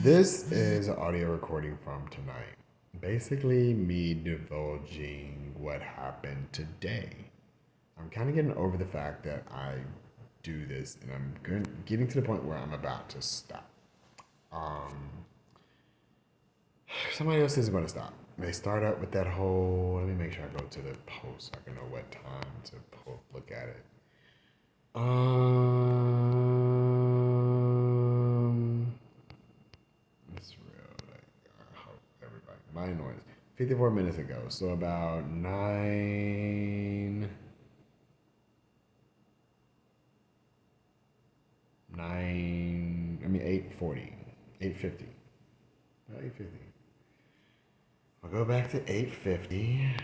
This is an audio recording from tonight. Basically, me divulging what happened today. I'm kind of getting over the fact that I do this and getting to the point where I'm about to stop. Um, Somebody else isn't going to stop. They start out with that whole. Let me make sure I go to the post so I can know what time to look at it. It's real. I hope everybody. My noise. 54 minutes ago. So about 8:40. 8:50. About 8:50. I'll go back to 8:50,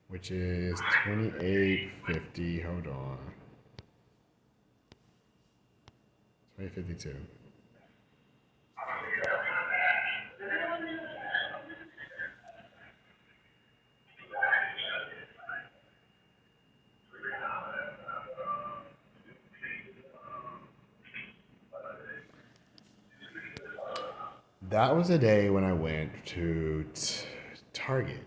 which is 28:50. Hold on. 20:52. That was a day when I went to Target,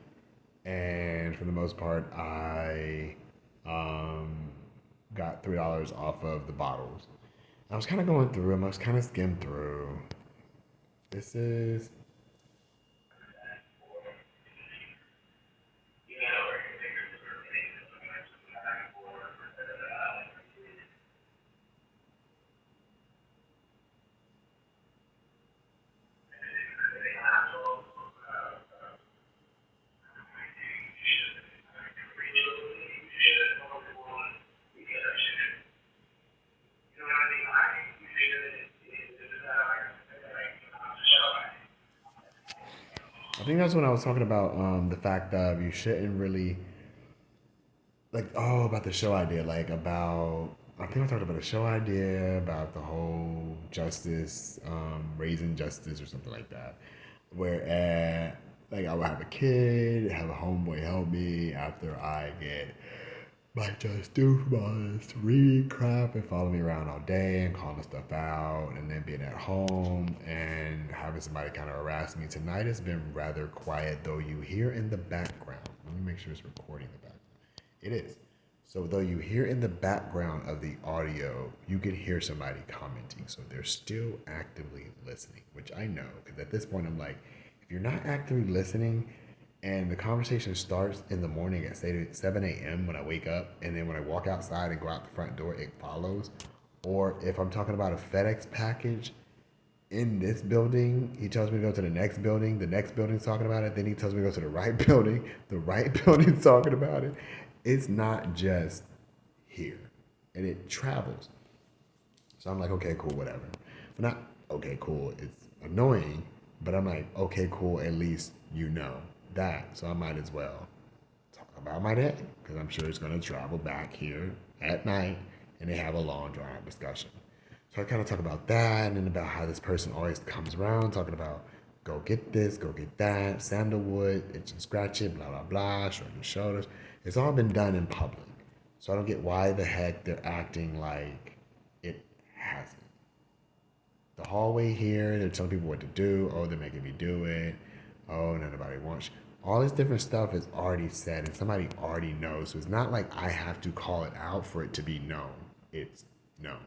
and for the most part, I got $3 off of the bottles. I was kind of going through them. I was kind of skimmed through. This is I think that's when I was talking about the fact that you shouldn't really about the show idea, I think I talked about a show idea about the whole justice, raising justice or something like that. Where I would have a kid, have a homeboy help me after I get my just doofus reading crap and following me around all day and calling stuff out and then being at home and having somebody kind of harass me. Tonight has been rather quiet, though you hear in the background. Let me make sure it's recording the background. It is. So though you hear in the background of the audio, you can hear somebody commenting. So they're still actively listening, which I know because at this point I'm like, if you're not actively listening and the conversation starts in the morning at say 7 a.m. when I wake up, and then when I walk outside and go out the front door, it follows. Or if I'm talking about a FedEx package in this building, he tells me to go to the next building's talking about it, then he tells me to go to the right building, the right building's talking about it. It's not just here, and it travels. So I'm like, okay, cool, whatever. But not okay, cool. It's annoying, but I'm like, okay, cool. At least you know that. So I might as well talk about my day because I'm sure it's going to travel back here at night, and they have a long, drawn out discussion. So I kind of talk about that and about how this person always comes around talking about go get this, go get that, sandalwood, itch and scratch it, blah, blah, blah, shrug your shoulders. It's all been done in public. So I don't get why the heck they're acting like it hasn't. The hallway here, they're telling people what to do. Oh, they're making me do it. Oh, nobody wants you. All this different stuff is already said and somebody already knows. So it's not like I have to call it out for it to be known. It's known.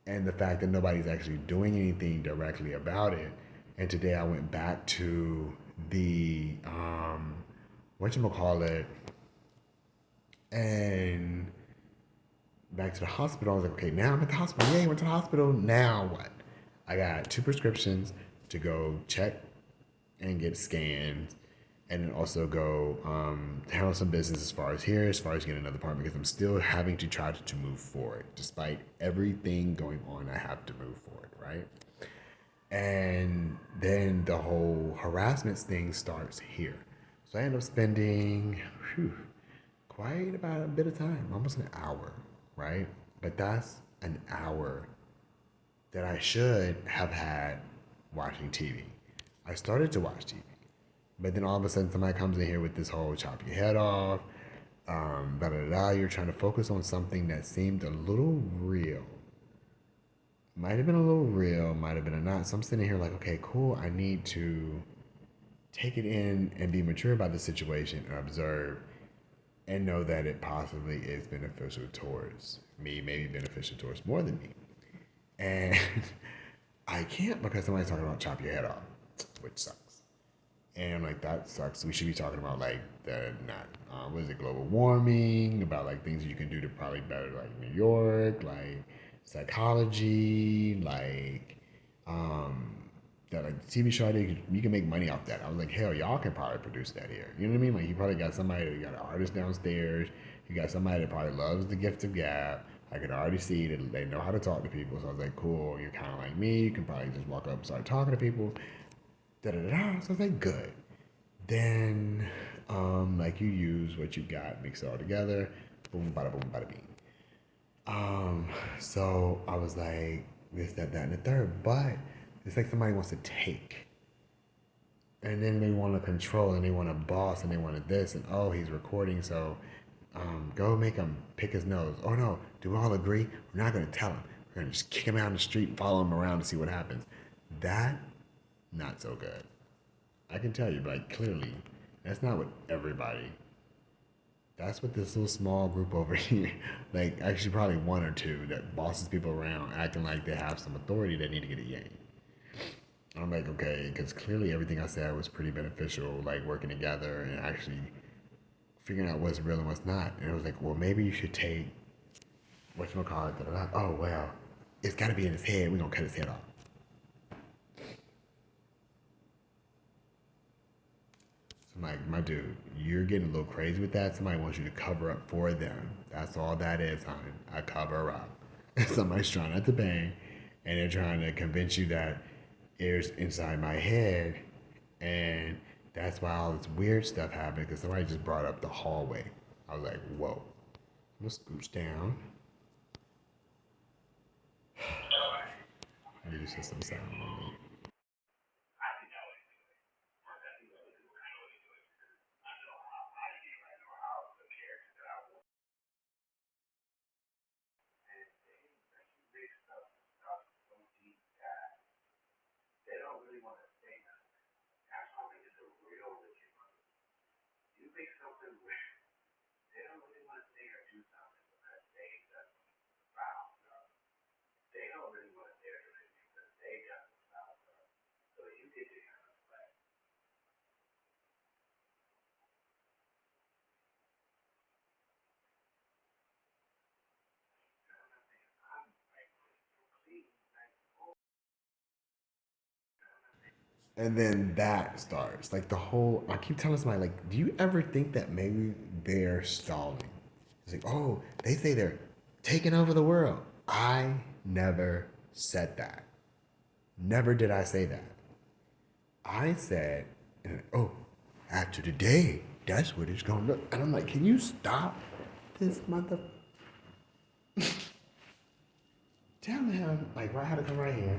And the fact that nobody's actually doing anything directly about it. And today I went back to the whatchamacallit and back to the hospital. I was like, okay, now I'm at the hospital. Yay, went to the hospital. Now what? I got 2 prescriptions to go check and get scanned, and then also go handle some business as far as getting another apartment because I'm still having to try to move forward. Despite everything going on, I have to move forward, right? And then the whole harassment thing starts here. So I end up spending quite about a bit of time, almost an hour, right? But that's an hour that I should have had watching TV. I started to watch TV, but then all of a sudden somebody comes in here with this whole chop your head off, da da da. You're trying to focus on something that seemed a little real, Might have been a little real, might have been a not. So I'm sitting here like, okay, cool. I need to take it in and be mature about the situation and observe and know that it possibly is beneficial towards me, maybe beneficial towards more than me. And I can't because somebody's talking about chop your head off, which sucks. And like that sucks. We should be talking about like the not what is it, global warming, about like things you can do to probably better like New York, like psychology, like um that like the TV show idea, you can make money off that. I was like, hell, y'all can probably produce that here. You know what I mean? Like you probably got somebody, you got an artist downstairs, you got somebody that probably loves the gift of gab. I could already see that they know how to talk to people. So I was like, cool, you're kind of like me. You can probably just walk up and start talking to people. Da da da. So I was like, good. Then, like you use what you got, mix it all together. Boom, bada bing. So I was like, this, that, and the third. But it's like somebody wants to take. And then they want to control and they want to boss and they want to this and oh, he's recording, so go make him pick his nose. Oh no, do we all agree? We're not going to tell him. We're going to just kick him out in the street and follow him around to see what happens. That, not so good. I can tell you, like, clearly, that's not what everybody, that's what this little small group over here, like, actually probably one or two that bosses people around acting like they have some authority that need to get a yang. I'm like, okay, because clearly everything I said was pretty beneficial, like working together and actually figuring out what's real and what's not. And it was like, well, maybe you should take, whatchamacallit, da, da, da. Oh, well, it's got to be in his head. We're going to cut his head off. So I'm like, my dude, you're getting a little crazy with that. Somebody wants you to cover up for them. That's all that is, hon. I cover up. Somebody's trying not to bang, and they're trying to convince you that it's inside my head, and that's why all this weird stuff happened. Because somebody just brought up the hallway. I was like, whoa. I'm gonna scooch down. I need to set some sound on me. And then that starts. Like the whole, I keep telling somebody, like, do you ever think that maybe they're stalling? It's like, oh, they say they're taking over the world. I never said that. Never did I say that. I said, oh, after today, that's what it's going to look. And I'm like, can you stop this mother? Tell him, like, I had to come right here.